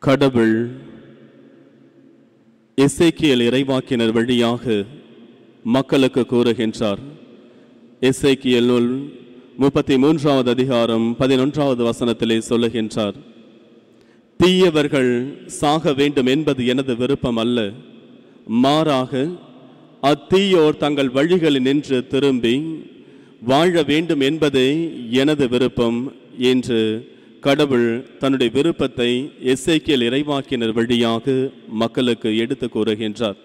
கடவுள் எசேக்கியேல் இறைவாக்கினர் வழியாக மக்களுக்கு கூறுகின்றார். எசேக்கியேல் நூல் 33வது அதிகாரம் 11வது வசனத்திலே சொல்லுகின்றார், தீயவர்கள் சாக வேண்டும் என்பது எனது விருப்பம் அல்ல, மாறாக அத்தீயோர் தங்கள் வழிகளில் நின்று திரும்பி வாழ வேண்டும் என்பதே எனது விருப்பம் என்று கடவுள் தன்னுடைய விருப்பத்தை எசேக்கியேல் இறைவாக்கினர் வழியாக மக்களுக்கு எடுத்து கூறுகின்றார்.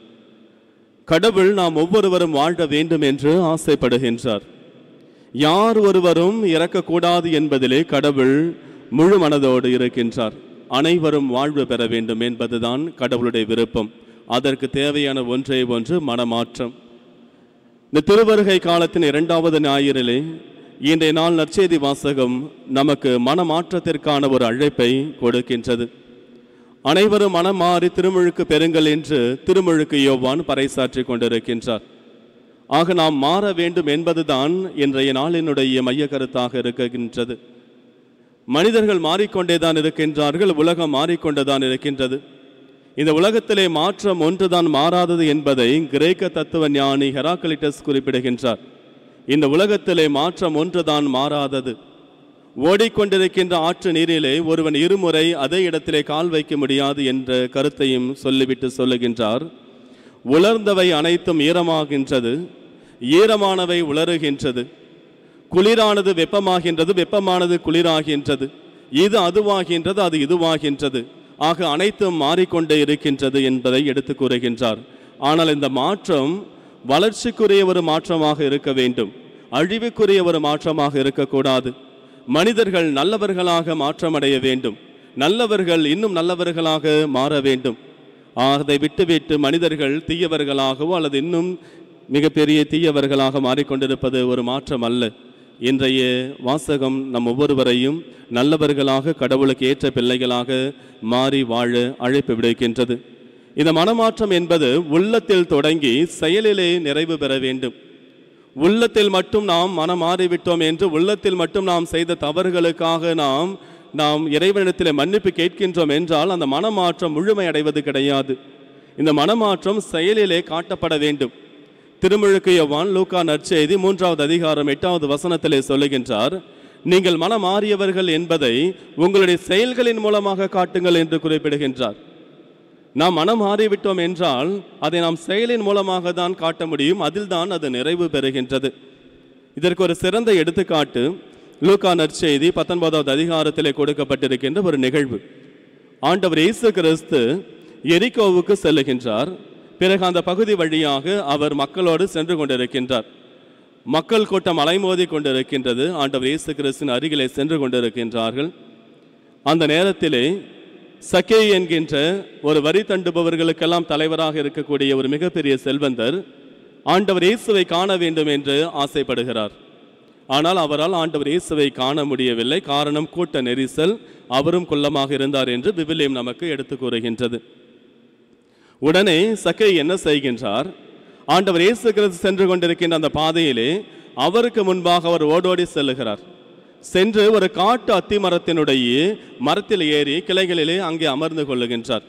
கடவுள் நாம் ஒவ்வொருவரும் வாழ வேண்டும் என்று ஆசைப்படுகின்றார். யார் ஒருவரும் இறக்கக்கூடாது என்பதிலே கடவுள் முழு மனதோடு இருக்கின்றார். அனைவரும் வாழ்வு பெற வேண்டும் என்பதுதான் கடவுளுடைய விருப்பம். அதற்கு தேவையான ஒன்றே ஒன்று மனமாற்றம். இந்த திருவருகை காலத்தின் 2வது ஞாயிறிலே இன்றைய நாள் நற்செய்தி வாசகம் நமக்கு மனமாற்றத்திற்கான ஒரு அழைப்பை கொடுக்கின்றது. அனைவரும் மனம் மாறி திருமுழுக்கு பெறுங்கள் என்று திருமுழுக்கு யோவான் பறைசாற்றி கொண்டிருக்கின்றார். ஆக நாம் மாற வேண்டும் என்பதுதான் இன்றைய நாளினுடைய மைய கருத்தாக இருக்கின்றது. மனிதர்கள் மாறிக்கொண்டேதான் இருக்கின்றார்கள், உலகம் மாறிக்கொண்டுதான் இருக்கின்றது. இந்த உலகத்திலே மாற்றம் ஒன்றுதான் மாறாதது என்பதை கிரேக்க தத்துவ ஞானி ஹெராக்லிட்டஸ் குறிப்பிடுகின்றார். இந்த உலகத்திலே மாற்றம் ஒன்றுதான் மாறாதது. ஓடிக்கொண்டிருக்கின்ற ஆற்று நீரிலே ஒருவன் இருமுறை அதே இடத்திலே கால் வைக்க முடியாது என்ற கருத்தையும் சொல்லிவிட்டு சொல்லுகின்றார், உலர்ந்தவை அனைத்தும் ஈரமாகின்றது, ஈரமானவை உலருகின்றது, குளிரானது வெப்பமாகின்றது, வெப்பமானது குளிராகின்றது, இது அதுவாகின்றது, அது இதுவாகின்றது, ஆக அனைத்தும் மாறிக்கொண்டே இருக்கின்றது என்பதை எடுத்து கூறுகின்றார். ஆனால் இந்த மாற்றம் வளர்ச்சிக்குரிய ஒரு மாற்றமாக இருக்க வேண்டும், அழிவுக்குரிய ஒரு மாற்றமாக இருக்கக்கூடாது. மனிதர்கள் நல்லவர்களாக மாற்றமடைய வேண்டும், நல்லவர்கள் இன்னும் நல்லவர்களாக மாற வேண்டும். அதை விட்டுவிட்டு மனிதர்கள் தீயவர்களாகவோ அல்லது இன்னும் மிகப்பெரிய தீயவர்களாக மாறிக்கொண்டிருப்பது ஒரு மாற்றம் அல்ல. இன்றைய வாசகம் நம் ஒவ்வொருவரையும் நல்லவர்களாக கடவுளுக்கு ஏற்ற பிள்ளைகளாக மாறி வாழ அழைப்பு விடுக்கின்றது. இந்த மனமாற்றம் என்பது உள்ளத்தில் தொடங்கி செயலிலே நிறைவு பெற வேண்டும். உள்ளத்தில் மட்டும் நாம் மனம் மாறிவிட்டோம் என்று உள்ளத்தில் மட்டும் நாம் செய்த தவறுகளுக்காக நாம் இறைவனிடத்திலே மன்னிப்பு கேட்கின்றோம் என்றால் அந்த மனமாற்றம் முழுமை அடைவது கிடையாது. இந்த மனமாற்றம் செயலிலே காட்டப்பட வேண்டும். திருமுழுக்கு யோவான் லூக்கா நற்செய்தி 3வது அதிகாரம் 8வது வசனத்திலே சொல்லுகின்றார், நீங்கள் மனம் மாறியவர்கள் என்பதை உங்களுடைய செயல்களின் மூலமாக காட்டுங்கள் என்று குறிப்பிடுகின்றார். நாம் மனம் மாறிவிட்டோம் என்றால் அதை நாம் செயலின் மூலமாக தான் காட்ட முடியும், அதில் தான் அது நிறைவு பெறுகின்றது. இதற்கு ஒரு சிறந்த எடுத்துக்காட்டு லூக்கா நற்செய்தி 19வது அதிகாரத்திலே கொடுக்கப்பட்டிருக்கின்ற ஒரு நிகழ்வு. ஆண்டவர் இயேசு கிறிஸ்து எரிகோவுக்கு செல்லுகின்றார். பிறகு அந்த பகுதி வழியாக அவர் மக்களோடு சென்று கொண்டிருக்கின்றார். மக்கள் கூட்டம் அலைமோதி கொண்டிருக்கின்றது. ஆண்டவர் இயேசு கிறிஸ்துவின் அருகிலே சென்று கொண்டிருக்கின்றார்கள். அந்த நேரத்திலே சக்கேயு என்கின்ற ஒரு வரி தண்டுபவர்களுக்கெல்லாம் தலைவராக இருக்கக்கூடிய ஒரு மிகப்பெரிய செல்வந்தர் ஆண்டவர் இயேசுவை காண வேண்டும் என்று ஆசைப்படுகிறார். ஆனால் அவரால் ஆண்டவர் இயேசுவை காண முடியவில்லை. காரணம் கூட்ட நெரிசல், அவரும் குள்ளமாக இருந்தார் என்று விவிலியம் நமக்கு எடுத்து கூறுகின்றது. உடனே சக்கேயு என்ன செய்கின்றார், ஆண்டவர் இயேசு கிறிஸ்து சென்று கொண்டிருக்கின்ற அந்த பாதையிலே அவருக்கு முன்பாக அவர் ஓடோடி செல்லுகிறார். சென்று ஒரு காட்டு அத்தி மரத்தினுடைய மரத்தில் ஏறி கிளைகளிலே அங்கே அமர்ந்து கொள்ளுகின்றார்.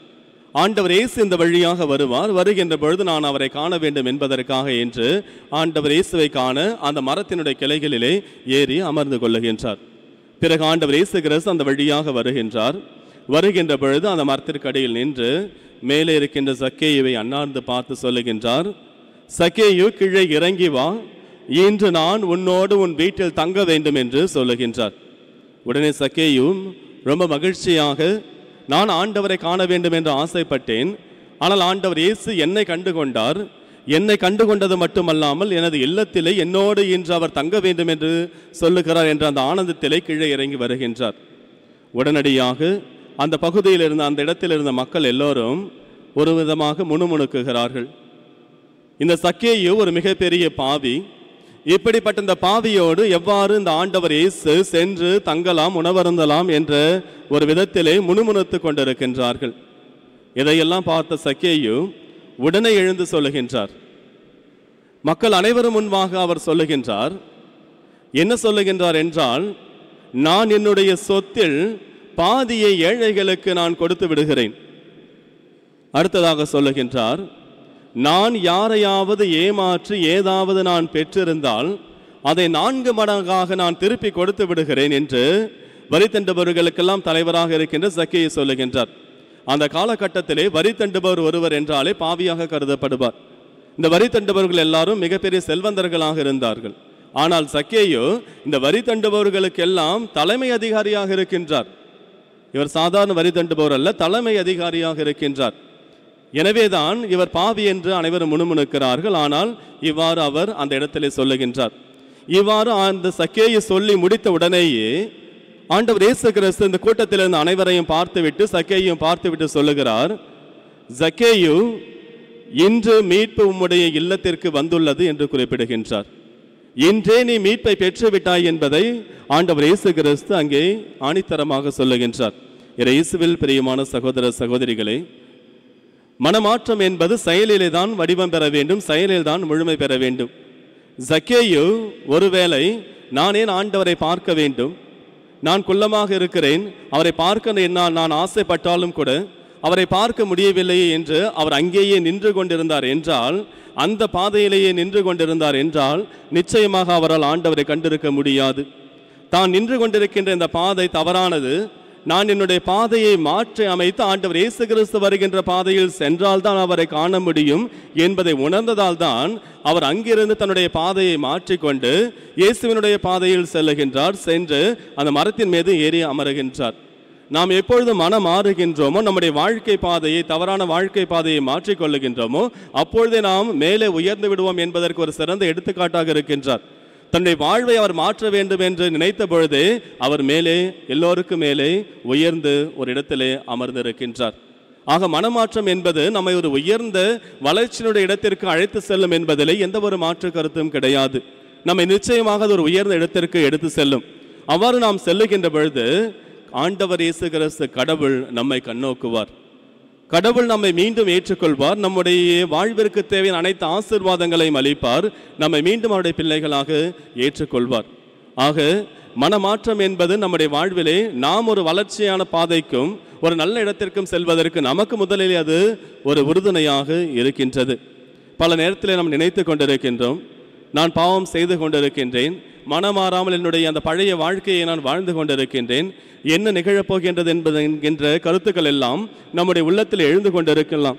ஆண்டவர் இயேசு இந்த வழியாக வருவார், வருகின்ற பொழுது நான் அவரை காண வேண்டும் என்பதற்காக என்று ஆண்டவர் இயேசுவை காண அந்த மரத்தினுடைய கிளைகளிலே ஏறி அமர்ந்து கொள்ளுகின்றார். பிறகு ஆண்டவர் இயேசு கிறிஸ்து அந்த வழியாக வருகின்றார். வருகின்ற பொழுது அந்த மரத்திற்கு அடியில் நின்று மேலே இருக்கின்ற சக்கேயுவை அண்ணார்ந்து பார்த்து சொல்லுகின்றார், சக்கேயு கீழே இறங்கி வா, இன்று நான் உன்னோடு உன் வீட்டில் தங்க வேண்டும் என்று சொல்லுகின்றார். உடனே சக்கேயு ரொம்ப மகிழ்ச்சியாக, நான் ஆண்டவரை காண வேண்டும் என்று ஆசைப்பட்டேன், ஆனால் ஆண்டவர் இயேசு என்னை கண்டுகொண்டார், என்னை கண்டுகொண்டது மட்டுமல்லாமல் எனது இல்லத்திலே என்னோடு இன்று அவர் தங்க வேண்டும் என்று சொல்லுகிறார் என்ற அந்த ஆனந்தத்திலே கீழே இறங்கி வருகின்றார். உடனடியாக அந்த பகுதியில் இருந்த அந்த இடத்தில் இருந்த மக்கள் எல்லோரும் ஒரு விதமாக முணுமுணுக்குகிறார்கள். இந்த சக்கேயு ஒரு மிகப்பெரிய பாவி, இப்படிப்பட்ட இந்த பாவியோடு எவ்வாறு இந்த ஆண்டவர் இயேசு சென்று தங்கலாம், உணவருந்தலாம் என்ற ஒரு விதத்திலே முணுமுணுத்து கொண்டிருக்கின்றார்கள். இதையெல்லாம் பார்த்த சக்கேயு உடனே எழுந்து சொல்லுகின்றார். மக்கள் அனைவரும் முன்பாக அவர் சொல்லுகின்றார். என்ன சொல்லுகின்றார் என்றால், நான் என்னுடைய சொத்தில் பாதியை ஏழைகளுக்கு நான் கொடுத்து விடுகிறேன். அடுத்ததாக சொல்லுகின்றார், நான் யாரையாவது ஏமாற்றி ஏதாவது நான் பெற்றிருந்தால் அதை 4 மடங்காக நான் திருப்பி கொடுத்து விடுகிறேன் என்று வரி தண்டுபவர்களுக்கெல்லாம் தலைவராக இருக்கின்ற சக்கேயு சொல்லுகின்றார். அந்த காலகட்டத்திலே வரி தண்டுபவர் ஒருவர் என்றாலே பாவியாக கருதப்படுவார். இந்த வரி தண்டுபவர்கள் எல்லாரும் மிகப்பெரிய செல்வந்தர்களாக இருந்தார்கள். ஆனால் சக்கேயு இந்த வரி தண்டுபவர்களுக்கெல்லாம் தலைமை அதிகாரியாக இருக்கின்றார். இவர் சாதாரண வரி தண்டுபவர் அல்ல, தலைமை அதிகாரியாக இருக்கின்றார். எனவேதான் இவர் பாவி என்று அனைவரும் முணுமுணுக்கிறார்கள். ஆனால் இவ்வாறு அவர் அந்த இடத்திலே சொல்லுகின்றார். இவ்வாறு அந்த சக்கேயு சொல்லி முடித்த உடனேயே ஆண்டவர் இயேசு கிறிஸ்து இந்த கூட்டத்தில் இருந்த அனைவரையும் பார்த்துவிட்டு சக்கேயையும் பார்த்துவிட்டு சொல்லுகிறார், சக்கேயு, இன்று மீட்பு உம்முடைய இல்லத்திற்கு வந்துள்ளது என்று குறிப்பிடுகின்றார். இன்றே நீ மீட்பை பெற்றுவிட்டாய் என்பதை ஆண்டவர் இயேசு கிறிஸ்து அங்கே ஆணித்தரமாக சொல்லுகின்றார். இயேசுவில் பிரியமான சகோதர சகோதரிகளே, மனமாற்றம் என்பது செயலிலே தான் வடிவம் பெற வேண்டும், செயலில் தான் முழுமை பெற வேண்டும். சக்கேயு ஒருவேளை நான் ஏன் ஆண்டவரை பார்க்க வேண்டும், நான் குள்ளமாக இருக்கிறேன், அவரை பார்க்க நான் ஆசைப்பட்டாலும் கூட அவரை பார்க்க முடியவில்லையே என்று அவர் அங்கேயே நின்று கொண்டிருந்தார் என்றால், அந்த பாதையிலேயே நின்று கொண்டிருந்தார் என்றால் நிச்சயமாக அவரால் ஆண்டவரை கண்டிருக்க முடியாது. தான் நின்று கொண்டிருக்கின்ற இந்த பாதை தவறானது, நான் என்னுடைய பாதையை மாற்றி அமைத்து ஆண்டவர் இயேசு கிறிஸ்து வருகின்ற பாதையில் சென்றால்தான் அவரை காண முடியும் என்பதை உணர்ந்ததால் தான் அவர் அங்கிருந்து தன்னுடைய பாதையை மாற்றிக்கொண்டு இயேசுவினுடைய பாதையில் செல்லுகின்றார். சென்று அந்த மரத்தின் மீது ஏறி அமருகின்றார். நாம் எப்பொழுது மனம் மாறுகின்றோமோ, நம்முடைய வாழ்க்கை பாதையை, தவறான வாழ்க்கை பாதையை மாற்றிக்கொள்ளுகின்றோமோ, அப்பொழுதே நாம் மேலே உயர்ந்து விடுவோம் என்பதற்கு ஒரு சிறந்த எடுத்துக்காட்டாக இருக்கின்றார். தன்னுடைய வாழ்வை அவர் மாற்ற வேண்டும் என்று நினைத்த பொழுதே அவர் மேலே, எல்லோருக்கும் மேலே உயர்ந்து ஒரு இடத்திலே அமர்ந்திருக்கின்றார். ஆக மனமாற்றம் என்பது நம்மை ஒரு உயர்ந்த வளர்ச்சியினுடைய இடத்திற்கு அழைத்து செல்லும் என்பதிலே எந்த ஒரு மாற்று கருத்தும் கிடையாது. நம்மை நிச்சயமாக ஒரு உயர்ந்த இடத்திற்கு எடுத்து செல்லும். அவ்வாறு நாம் செல்லுகின்ற பொழுது ஆண்டவர் இயேசு கிறிஸ்து கடவுள் நம்மை கண்ணோக்குவார். கடவுள் நம்மை மீண்டும் ஏற்றுக்கொள்வார். நம்முடைய வாழ்விற்கு தேவையான அனைத்து ஆசீர்வாதங்களையும் அளிப்பார். நம்மை மீண்டும் அவருடைய பிள்ளைகளாக ஏற்றுக்கொள்வார். ஆக மனமாற்றம் என்பது நம்முடைய வாழ்விலே நாம் ஒரு வளர்ச்சியான பாதைக்கும் ஒரு நல்ல இடத்திற்கும் செல்வதற்கு நமக்கு முதலில் அது ஒரு உறுதுணையாக இருக்கின்றது. பல நேரத்தில் நாம் நினைத்து கொண்டிருக்கின்றோம், நான் பாவம் செய்து கொண்டிருக்கின்றேன், மனமாறாமல் என்னுடைய அந்த பழைய வாழ்க்கையை நான் வாழ்ந்து கொண்டிருக்கின்றேன், என்ன நிகழப்போகின்றது என்பது என்கின்ற கருத்துக்கள் எல்லாம் நம்முடைய உள்ளத்தில் எழுந்து கொண்டிருக்கலாம்.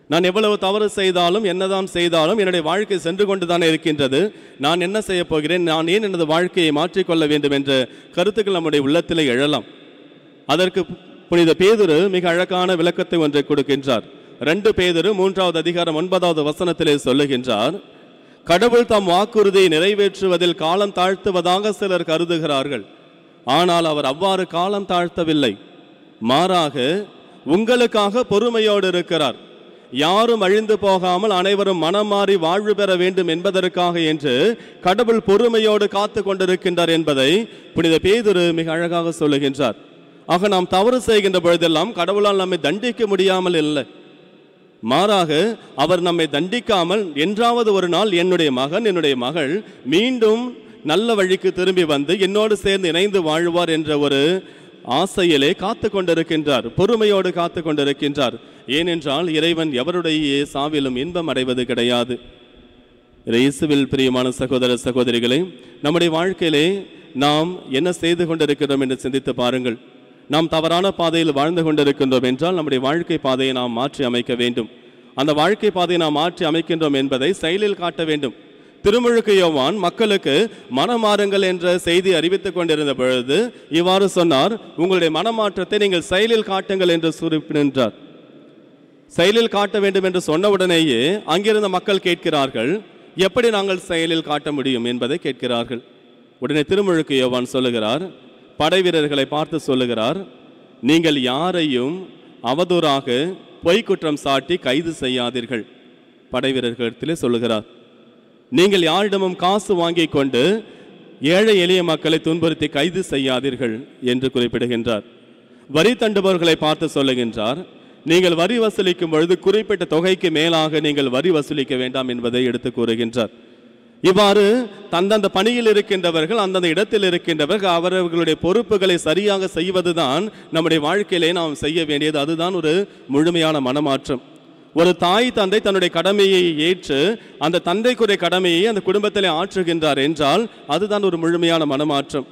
நான் எவ்வளவு தவறு செய்தாலும் என்னதான் செய்தாலும் என்னுடைய வாழ்க்கை சென்று கொண்டு தானே இருக்கின்றது, நான் என்ன செய்ய போகிறேன், நான் ஏன் எனது வாழ்க்கையை மாற்றிக்கொள்ள வேண்டும் என்ற கருத்துக்கள் நம்முடைய உள்ளத்தில் எழலாம். அதற்கு புனித பேதுரு மிக அழகான விளக்கத்தை ஒன்றை கொடுக்கின்றார். 2 பேதுரு 3வது அதிகாரம் 9வது வசனத்திலே சொல்லுகின்றார், கடவுள் தம் வாக்குறுதியை நிறைவேற்றுவதில் காலம் தாழ்த்துவதாக சிலர் கருதுகிறார்கள். ஆனால் அவர் அவ்வாறு காலம் தாழ்த்தவில்லை, மாறாக உங்களுக்காக பொறுமையோடு இருக்கிறார். யாரும் அழிந்து போகாமல் அனைவரும் மனம் மாறி வாழ்வு பெற வேண்டும் என்பதற்காக என்று கடவுள் பொறுமையோடு காத்து கொண்டிருக்கின்றார் என்பதை புனித பேதுரு மிக அழகாக சொல்லுகின்றார். ஆக நாம் தவறு செய்கின்ற பொழுதெல்லாம் கடவுளால் நம்மை தண்டிக்க முடியாமல் இல்லை, மாறாக அவர் நம்மை தண்டிக்காமல் என்றாவது ஒரு நாள் என்னுடைய மகன், என்னுடைய மகள் மீண்டும் நல்ல வழிக்கு திரும்பி வந்து என்னோடு சேர்ந்து இணைந்து வாழ்வார் என்ற ஒரு ஆசையிலே காத்து கொண்டிருக்கின்றார், பொறுமையோடு காத்து கொண்டிருக்கின்றார். ஏனென்றால் இறைவன் எவருடைய சாவிலும் இன்பம் அடைவது கிடையாது. இயேசுவில் பிரியமான சகோதர சகோதரிகளை, நம்முடைய வாழ்க்கையிலே நாம் என்ன செய்து கொண்டிருக்கிறோம் என்று சிந்தித்து பாருங்கள். நாம் தவறான பாதையில் வாழ்ந்து கொண்டிருக்கின்றோம் என்றால் நம்முடைய வாழ்க்கை பாதையை நாம் மாற்றி அமைக்க வேண்டும். அந்த வாழ்க்கை பாதையை நாம் மாற்றி அமைக்கின்றோம் என்பதை செயலில் காட்ட வேண்டும். திருமுழுக்கு யோவான் மக்களுக்கு மனமாறுங்கள் என்ற செய்தி அறிவித்துக் கொண்டிருந்த பொழுது இவ்வாறு சொன்னார், உங்களுடைய மனமாற்றத்தை நீங்கள் செயலில் காட்டுங்கள் என்று குறிப்பிடுகின்றார். செயலில் காட்ட வேண்டும் என்று சொன்னவுடனேயே அங்கிருந்த மக்கள் கேட்கிறார்கள், எப்படி நாங்கள் செயலில் காட்ட முடியும் என்பதை கேட்கிறார்கள். உடனே திருமுழுக்கு யோவான் சொல்லுகிறார், படை வீரர்களை பார்த்து சொல்லுகிறார், நீங்கள் யாரையும் அவதூறாக பொய்க்குற்றம் சாட்டி கைது செய்யாதீர்கள். படை வீரர்களிடத்திலே சொல்லுகிறார், நீங்கள் யாரிடமும் காசு வாங்கி கொண்டு ஏழை எளிய மக்களை துன்புறுத்தி கைது செய்யாதீர்கள் என்று குறிப்பிடுகின்றார். வரி தண்டுபவர்களை பார்த்து சொல்லுகின்றார், நீங்கள் வரி வசூலிக்கும் பொழுது குறிப்பிட்ட தொகைக்கு மேலாக நீங்கள் வரி வசூலிக்க வேண்டாம் என்பதை எடுத்து கூறுகின்றார். இவ்வாறு தந்தந்த பணியில் இருக்கின்றவர்கள், அந்தந்த இடத்தில் இருக்கின்றவர்கள் அவரவர்களுடைய பொறுப்புகளை சரியாக செய்வதுதான் நம்முடைய வாழ்க்கையிலே நாம் செய்ய வேண்டியது. அதுதான் ஒரு முழுமையான மனமாற்றம். ஒரு தாய் தந்தை தன்னுடைய கடமையை ஏற்று அந்த தந்தைக்குரிய கடமையை அந்த குடும்பத்திலே ஆற்றுகின்றார் என்றால் அதுதான் ஒரு முழுமையான மனமாற்றம்.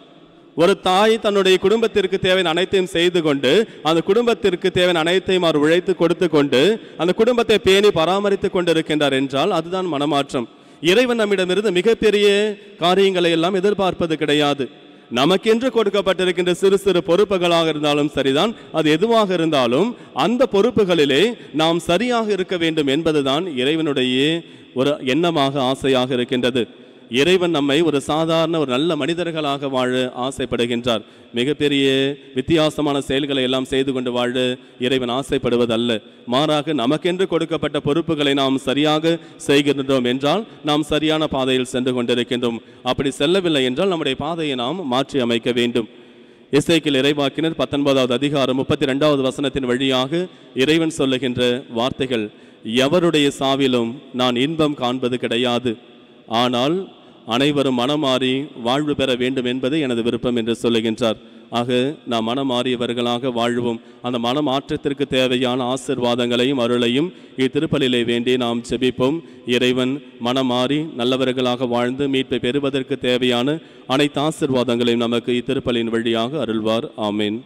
ஒரு தாய் தன்னுடைய குடும்பத்திற்கு தேவையான அனைத்தையும் செய்து கொண்டு அந்த குடும்பத்திற்கு தேவையான அனைத்தையும் அவர் உழைத்து கொடுத்து கொண்டு அந்த குடும்பத்தை பேணி பராமரித்து கொண்டிருக்கின்றார் என்றால் அதுதான் மனமாற்றம். இறைவன் நம்மிடமிருந்து மிகப்பெரிய காரியங்களை எல்லாம் எதிர்பார்ப்பது கிடையாது. நமக்கென்று கொடுக்கப்பட்டிருக்கின்ற சிறு சிறு பொறுப்புகளாக இருந்தாலும் சரிதான், அது எதுவாக இருந்தாலும் அந்த பொறுப்புகளிலே நாம் சரியாக இருக்க வேண்டும் என்பதுதான் இறைவனுடைய ஒரு எண்ணமாக, ஆசையாக இருக்கின்றது. இறைவன் நம்மை ஒரு சாதாரண ஒரு நல்ல மனிதர்களாக வாழ ஆசைப்படுகின்றார். மிகப்பெரிய வித்தியாசமான செயல்களை எல்லாம் செய்து கொண்டு வாழ இறைவன் ஆசைப்படுவதல்ல. மாறாக நமக்கென்று கொடுக்கப்பட்ட பொறுப்புகளை நாம் சரியாக செய்கின்றோம் என்றால் நாம் சரியான பாதையில் சென்று கொண்டிருக்கின்றோம். அப்படி செல்லவில்லை என்றால் நம்முடைய பாதையை நாம் மாற்றி அமைக்க வேண்டும். எசேக்கியேல் இறைவாக்கினர் 19வது அதிகாரம் 32வது வசனத்தின் வழியாக இறைவன் சொல்லுகின்ற வார்த்தைகள், எவருடைய சாவிலும் நான் இன்பம் காண்பது கிடையாது, ஆனால் அனைவரும் மனமாறி வாழ்வு பெற வேண்டும் என்பது எனது விருப்பம் என்று சொல்லுகின்றார். ஆக நாம் மனமாறியவர்களாக வாழ்வோம். அந்த மனமாற்றத்திற்கு தேவையான ஆசீர்வாதங்களையும் அருளையும் இத்திருப்பலிலே வேண்டி நாம் ஜெபிப்போம். இறைவன் மனமாறி நல்லவர்களாக வாழ்ந்து மீட்பை பெறுவதற்கு தேவையான அனைத்து ஆசீர்வாதங்களையும் நமக்கு இத்திருப்பலின் வழியாக அருள்வார். ஆமீன்.